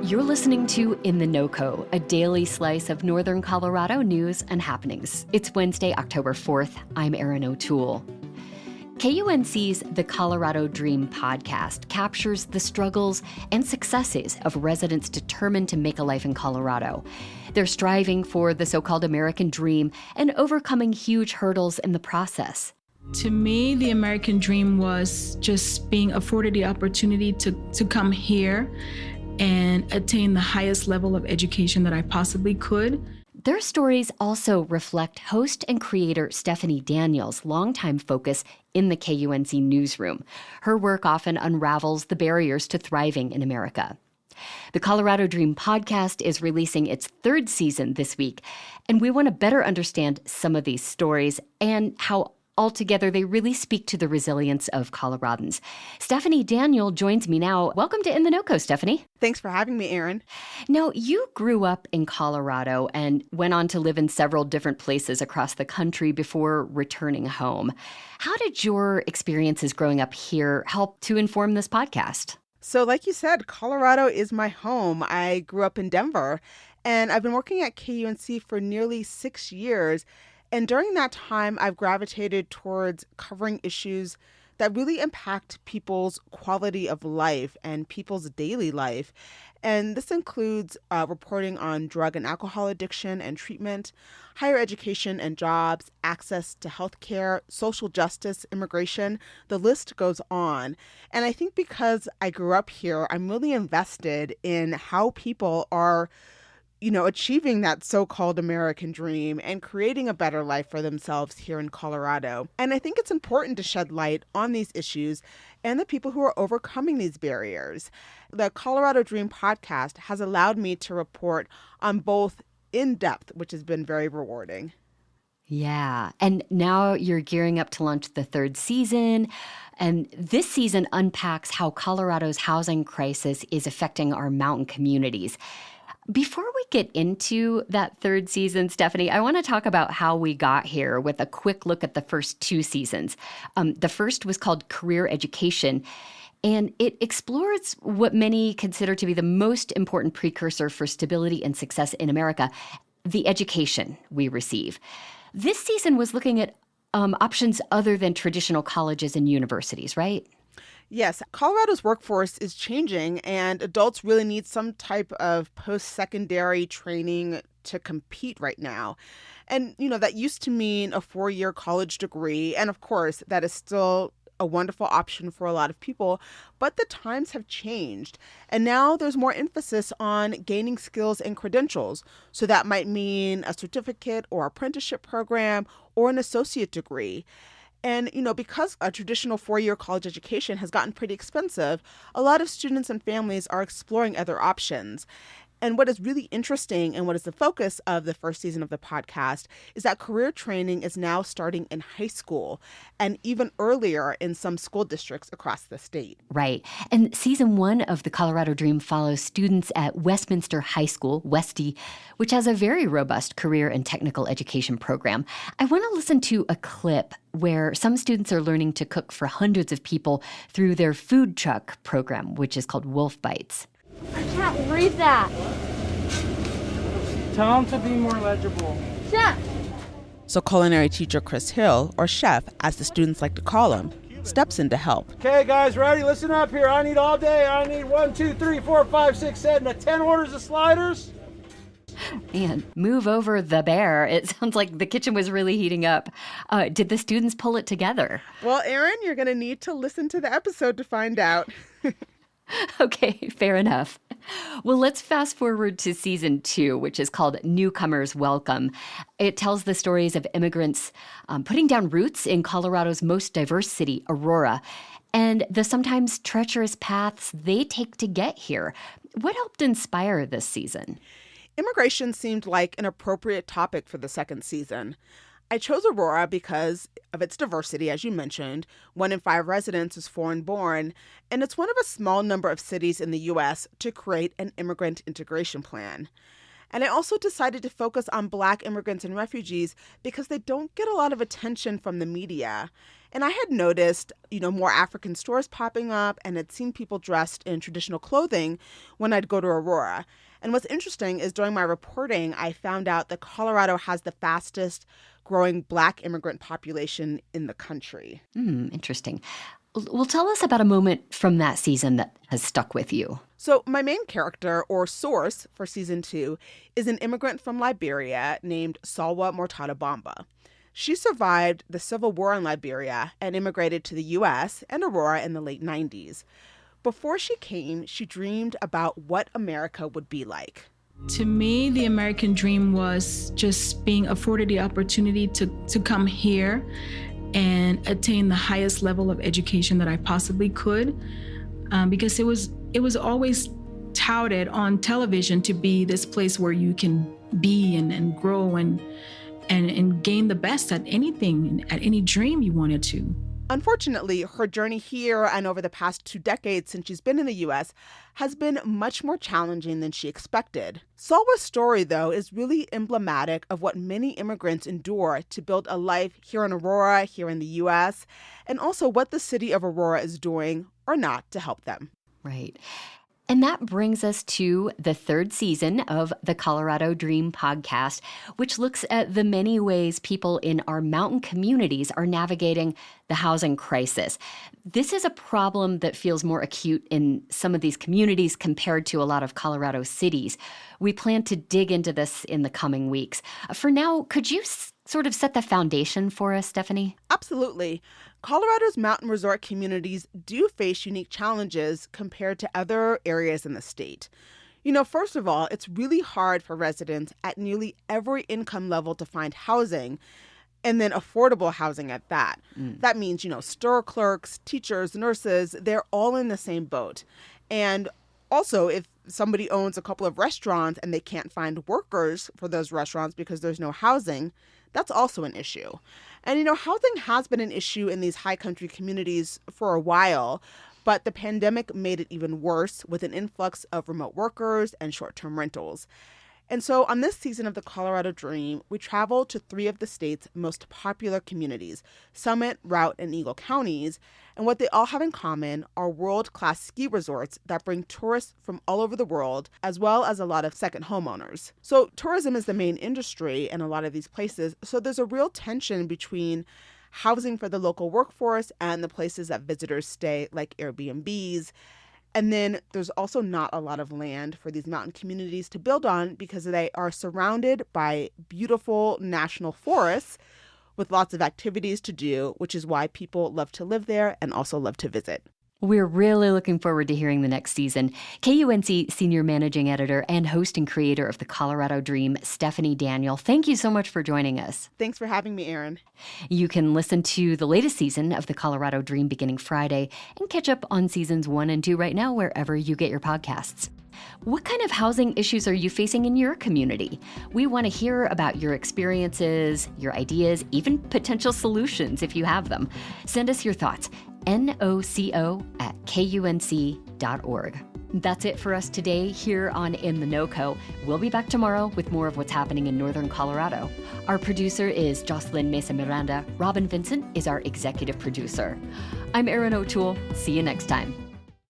You're listening to In the NoCo, a daily slice of Northern Colorado news and happenings. It's Wednesday, October 4th. I'm Erin O'Toole. KUNC's The Colorado Dream podcast captures the struggles and successes of residents determined to make a life in Colorado. They're striving for the so-called American dream and overcoming huge hurdles in the process. To me, the American dream was just being afforded the opportunity to come here and attain the highest level of education that I possibly could. Their stories also reflect host and creator Stephanie Daniels' longtime focus in the KUNC newsroom. Her work often unravels the barriers to thriving in America. The Colorado Dream podcast is releasing its third season this week, and we want to better understand some of these stories and how altogether they really speak to the resilience of Coloradans. Stephanie Daniel joins me now. Welcome to In the NoCo, Stephanie. Thanks for having me, Erin. Now, you grew up in Colorado and went on to live in several different places across the country before returning home. How did your experiences growing up here help to inform this podcast? So like you said, Colorado is my home. I grew up in Denver, and I've been working at KUNC for nearly 6 years. And during that time, I've gravitated towards covering issues that really impact people's quality of life and people's daily life. And this includes reporting on drug and alcohol addiction and treatment, higher education and jobs, access to healthcare, social justice, immigration. The list goes on. And I think because I grew up here, I'm really invested in how people are achieving that so-called American dream and creating a better life for themselves here in Colorado. And I think it's important to shed light on these issues and the people who are overcoming these barriers. The Colorado Dream podcast has allowed me to report on both in depth, which has been very rewarding. Yeah. And now you're gearing up to launch the third season. And this season unpacks how Colorado's housing crisis is affecting our mountain communities. Before we get into that third season, Stephanie, I want to talk about how we got here with a quick look at the first 2 seasons. The first was called Career Education, and it explores what many consider to be the most important precursor for stability and success in America, the education we receive. This season was looking at options other than traditional colleges and universities, right? Yes, Colorado's workforce is changing, and adults really need some type of post-secondary training to compete right now. And, that used to mean a 4-year college degree. And of course, that is still a wonderful option for a lot of people. But the times have changed. And now there's more emphasis on gaining skills and credentials. So that might mean a certificate or apprenticeship program or an associate degree. And, because a traditional 4-year college education has gotten pretty expensive, a lot of students and families are exploring other options. And what is really interesting and what is the focus of the first season of the podcast is that career training is now starting in high school and even earlier in some school districts across the state. Right. And season 1 of the Colorado Dream follows students at Westminster High School, Westy, which has a very robust career and technical education program. I want to listen to a clip where some students are learning to cook for hundreds of people through their food truck program, which is called Wolf Bites. I can't read that. Tell them to be more legible. Chef! So culinary teacher Chris Hill, or Chef, as the students like to call him, steps in to help. Okay, guys, ready? Listen up here. I need all day. I need 1, 2, 3, 4, 5, 6, 7, 10 orders of sliders. Man, move over the bear. It sounds like the kitchen was really heating up. Did the students pull it together? Well, Erin, you're going to need to listen to the episode to find out. Okay, fair enough. Well, let's fast forward to season 2, which is called Newcomers Welcome. It tells the stories of immigrants putting down roots in Colorado's most diverse city, Aurora, and the sometimes treacherous paths they take to get here. What helped inspire this season? Immigration seemed like an appropriate topic for the second season. I chose Aurora because of its diversity, as you mentioned. 1 in 5 residents is foreign-born, and it's one of a small number of cities in the U.S. to create an immigrant integration plan. And I also decided to focus on Black immigrants and refugees because they don't get a lot of attention from the media. And I had noticed, more African stores popping up and had seen people dressed in traditional clothing when I'd go to Aurora. And what's interesting is during my reporting, I found out that Colorado has the fastest growing Black immigrant population in the country. Interesting. Well, tell us about a moment from that season that has stuck with you. So my main character, or source, for season 2 is an immigrant from Liberia named Salwa Mortada Bamba. She survived the Civil War in Liberia and immigrated to the U.S. and Aurora in the late 90s. Before she came, she dreamed about what America would be like. To me, the American dream was just being afforded the opportunity to come here and attain the highest level of education that I possibly could, because it was always touted on television to be this place where you can be and grow and gain the best at anything, at any dream you wanted to. Unfortunately, her journey here and over the past 2 decades since she's been in the U.S. has been much more challenging than she expected. Salwa's story, though, is really emblematic of what many immigrants endure to build a life here in Aurora, here in the U.S., and also what the city of Aurora is doing or not to help them. Right. And that brings us to the 3rd season of the Colorado Dream podcast, which looks at the many ways people in our mountain communities are navigating the housing crisis. This is a problem that feels more acute in some of these communities compared to a lot of Colorado cities. We plan to dig into this in the coming weeks. For now, could you sort of set the foundation for us, Stephanie? Absolutely. Colorado's mountain resort communities do face unique challenges compared to other areas in the state. First of all, it's really hard for residents at nearly every income level to find housing, and then affordable housing at that. That means, store clerks, teachers, nurses, they're all in the same boat. And also, if somebody owns a couple of restaurants and they can't find workers for those restaurants because there's no housing, that's also an issue. And, housing has been an issue in these high country communities for a while, but the pandemic made it even worse with an influx of remote workers and short-term rentals. And so on this season of the Colorado Dream, we travel to 3 of the state's most popular communities, Summit, Routt, and Eagle counties. And what they all have in common are world-class ski resorts that bring tourists from all over the world, as well as a lot of second homeowners. So tourism is the main industry in a lot of these places. So there's a real tension between housing for the local workforce and the places that visitors stay, like Airbnbs. And then there's also not a lot of land for these mountain communities to build on because they are surrounded by beautiful national forests with lots of activities to do, which is why people love to live there and also love to visit. We're really looking forward to hearing the next season. KUNC Senior Managing Editor and host and creator of the Colorado Dream, Stephanie Daniel, thank you so much for joining us. Thanks for having me, Erin. You can listen to the latest season of the Colorado Dream beginning Friday and catch up on seasons 1 and 2 right now wherever you get your podcasts. What kind of housing issues are you facing in your community? We want to hear about your experiences, your ideas, even potential solutions if you have them. Send us your thoughts. noco@kunc.org. That's it for us today here on In the NoCo. We'll be back tomorrow with more of what's happening in Northern Colorado. Our producer is Jocelyn Mesa Miranda. Robin Vincent is our executive producer. I'm Erin O'Toole. See you next time.